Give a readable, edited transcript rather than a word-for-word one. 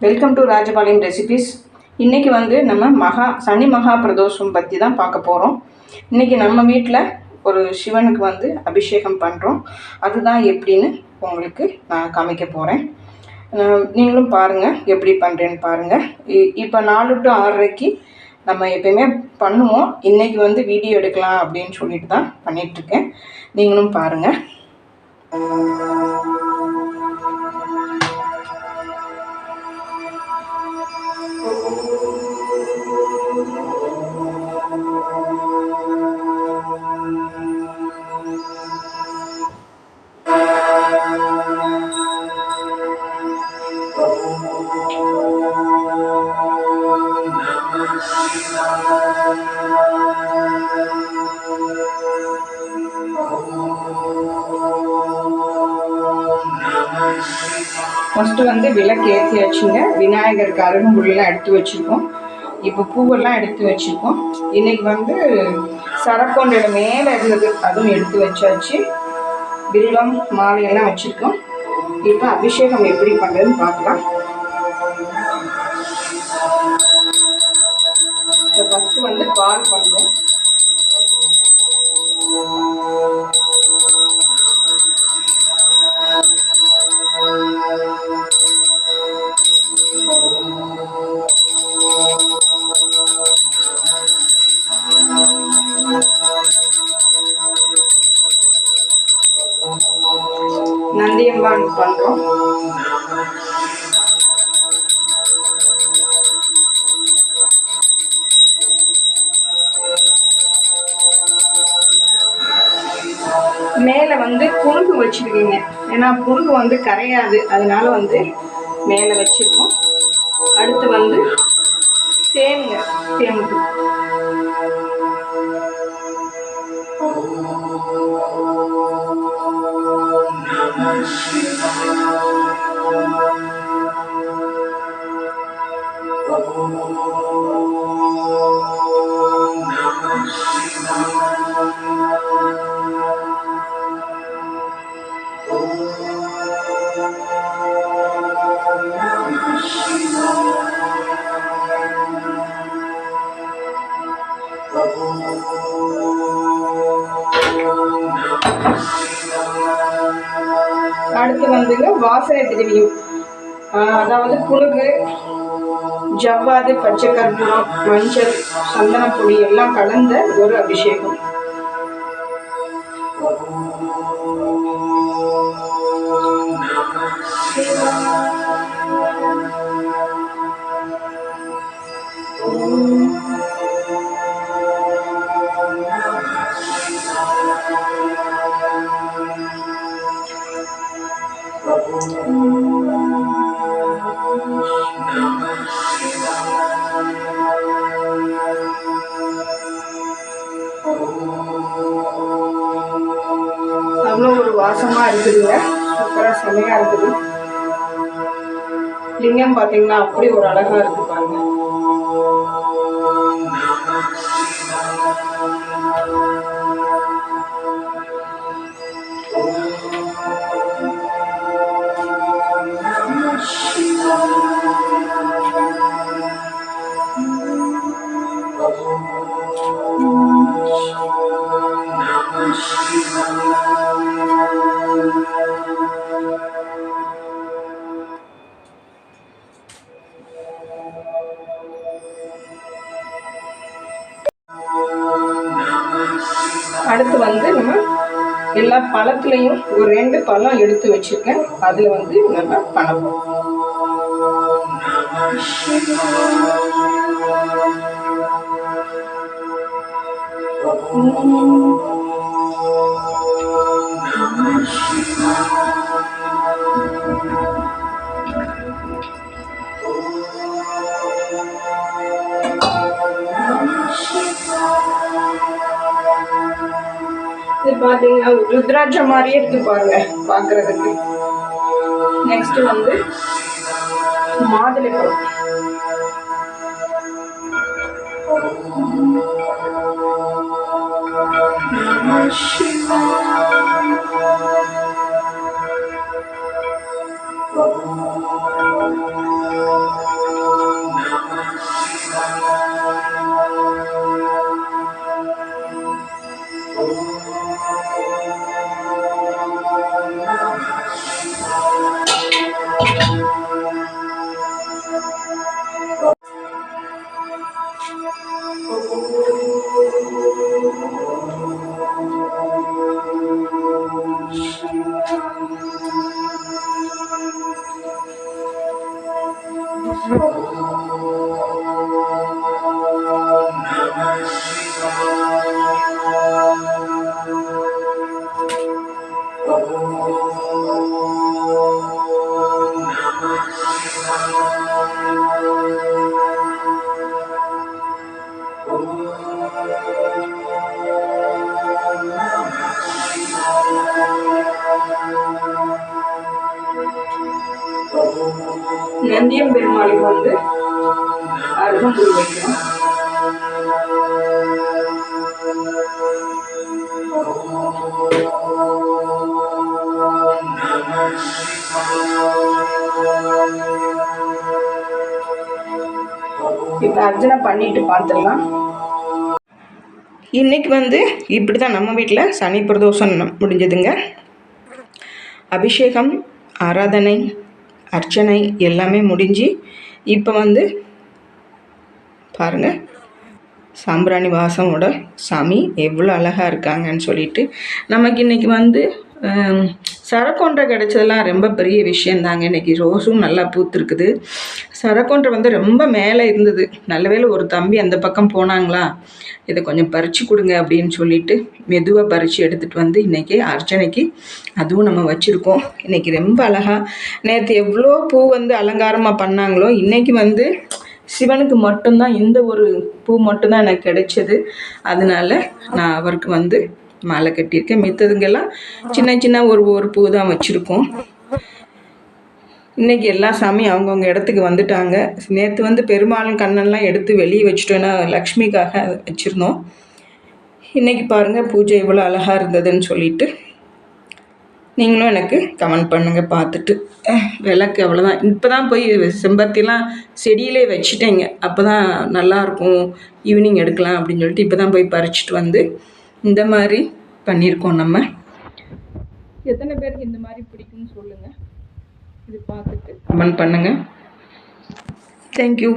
Welcome to Rajapalayam recipes. இன்றைக்கி நம்ம சனி மகா பிரதோஷம் பற்றி தான் பார்க்க போகிறோம். இன்றைக்கி நம்ம வீட்டில் ஒரு சிவனுக்கு அபிஷேகம் பண்ணுறோம். அதுதான் எப்படின்னு உங்களுக்கு நான் காமிக்க போகிறேன். நீங்களும் பாருங்கள், எப்படி பண்ணுறேன்னு பாருங்கள். இப்போ 4 to 6:30 நம்ம எப்பயுமே பண்ணுவோம். இன்றைக்கி வீடியோ எடுக்கலாம் அப்படின்னு சொல்லிட்டு தான் பண்ணிகிட்ருக்கேன். நீங்களும் பாருங்கள். ஃபஸ்ட்டு விளக்கு ஏற்றியாச்சுங்க. விநாயகருக்கு அருகம்புல்லாம் எடுத்து வச்சுருக்கோம். இப்போ பூவெல்லாம் எடுத்து வச்சுருக்கோம். இன்றைக்கி சரக்கொண்டையோட மேலே இருந்தது, அதுவும் எடுத்து வச்சாச்சு. வில்லம் மாலையெல்லாம் வச்சுருக்கோம். இப்போ அபிஷேகம் எப்படி பண்ணுறதுன்னு பார்க்கலாம். இப்போ ஃபஸ்ட்டு பால் பண்ணுறோம். நந்தியம்பான் பண்ணுறோம். மேலே புழுகு வச்சுருக்கீங்க. ஏன்னா புழுகு கரையாது, அதனால மேலே வச்சுருக்கோம். அடுத்து தேனுங்க, தேனுக்கு அடுத்து வாசனை திரவியம், அதாவது புழுகு, ஜவ்வாது, பச்சை கற்பூரம், மஞ்சள், சந்தனப்பொடி எல்லாம் கலந்த ஒரு அபிஷேகம். அவ்வளோ ஒரு வாசமாக இருக்குதுங்க. சூப்பராக செமையாக இருக்குது. லிங்கம் பார்த்தீங்கன்னா அப்படி ஒரு அழகாக இருக்குது பாருங்க. அடுத்து நம்ம எல்லா பழத்துலையும் ஒரு 2 பழம் எடுத்து வச்சிருக்கேன். அதில் நம்ம பண்ணணும். இது பார்த்தீங்கன்னா ருத்ராட்ச மாதிரியே இருக்கு பாருங்க பார்க்கறதுக்கு. நெக்ஸ்ட் மாதுளைப்பழம். நந்தியம் பெருமாளுக்கு வந்து அருகம்புல் வைக்கணும். இப்போ அர்ச்சனை பண்ணிட்டு பார்த்துடலாம். இன்னைக்கு வந்து இப்படி தான் நம்ம வீட்டில் சனி பிரதோஷம் முடிஞ்சதுங்க. அபிஷேகம், ஆராதனை, அர்ச்சனை எல்லாமே முடிஞ்சு இப்போ வந்து பாருங்கள், சாம்பிராணி வாசமோட சாமி எவ்வளோ அழகாக இருக்காங்கன்னு சொல்லிட்டு நமக்கு இன்றைக்கி வந்து சரக்கொன்றை கிடைச்சதெல்லாம் ரொம்ப பெரிய விஷயந்தாங்க. இன்றைக்கி ரோஸும் நல்லா பூத்துருக்குது. சரக்கொன்றை வந்து ரொம்ப மேலே இருந்தது. நல்ல வேளை ஒரு தம்பி அந்த பக்கம் போனாங்களா, இதை கொஞ்சம் பறித்து கொடுங்க அப்படின்னு சொல்லிட்டு மெதுவாக பறித்து எடுத்துகிட்டு வந்து இன்றைக்கி அர்ச்சனைக்கு அதுவும் நம்ம வச்சுருக்கோம். இன்றைக்கி ரொம்ப அழகாக, நேற்று எவ்வளோ பூ வந்து அலங்காரமாக பண்ணாங்களோ, இன்றைக்கி வந்து சிவனுக்கு மட்டும்தான் இந்த ஒரு பூ மட்டும்தான் எனக்கு கிடைச்சது. அதனால நான் அவருக்கு வந்து மாலை கட்டியிருக்கேன். மித்ததுங்கெல்லாம் சின்ன சின்ன ஒரு பூ தான் வச்சுருக்கோம். இன்றைக்கி எல்லா சாமியும் அவங்கவுங்க இடத்துக்கு வந்துட்டாங்க. நேற்று வந்து பெருமாளும் கண்ணன்லாம் எடுத்து வெளியே வச்சுட்டோன்னா லக்ஷ்மிக்காக வச்சுருந்தோம். இன்றைக்கி பாருங்கள் பூஜை இவ்வளோ அழகாக இருந்ததுன்னு சொல்லிட்டு நீங்களும் எனக்கு கமெண்ட் பண்ணுங்கள் பார்த்துட்டு. விளக்கு அவ்வளோதான். இப்போ தான் போய் செம்பருத்திலாம் செடியிலே வச்சுட்டேங்க. அப்போ தான் நல்லாயிருக்கும், ஈவினிங் எடுக்கலாம் அப்படின்னு சொல்லிட்டு இப்போ தான் போய் பறிச்சுட்டு வந்து இந்த மாதிரி பண்ணியிருக்கோம். நம்ம எத்தனை பேருக்கு இந்த மாதிரி பிடிக்கும்னு சொல்லுங்கள். இது பார்த்துட்டு கமெண்ட் பண்ணுங்கள். தேங்க்யூ.